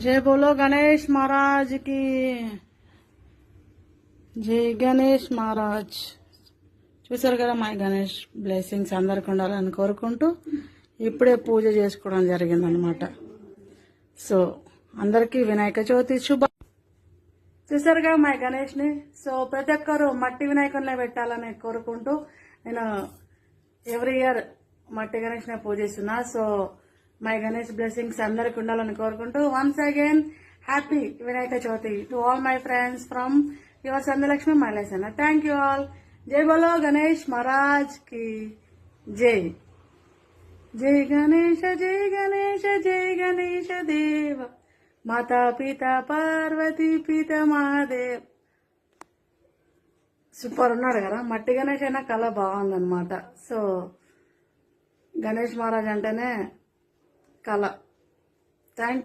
जय बोलो गणेश महाराज की జై గణేష్ మహారాజ్. చూసారు కదా మా గణేష్ బ్లెస్సింగ్స్ అందరికి ఉండాలని కోరుకుంటూ ఇప్పుడే పూజ చేసుకోవడం జరిగిందనమాట. సో అందరికీ వినాయక చవితి శుభ. చూసారుగా మా గణేష్ని. సో ప్రతి ఒక్కరు మట్టి వినాయకుడినే పెట్టాలని కోరుకుంటూ నేను ఎవ్రీ ఇయర్ మట్టి గణేష్నే పూజిస్తున్నా. సో మై గణేష్ బ్లెస్సింగ్స్ అందరికి ఉండాలని కోరుకుంటూ once again happy Vinayaka Chavithi to all my friends from your Sandalakshmi మైలేసన్న. Thank you all. జై బోలో గణేష్ మహారాజ్ కి జై. జై గణేష జై గణేష జై గణేష దేవ మాతా పిత పార్వతీ పిత మహాదేవ్. సూపర్ ఉన్నాడు కదా మట్టి గణేష్ అయినా కళ బాగుందన్నమాట. సో గణేష్ మహారాజ్ అంటేనే కళ. థ్యాంక్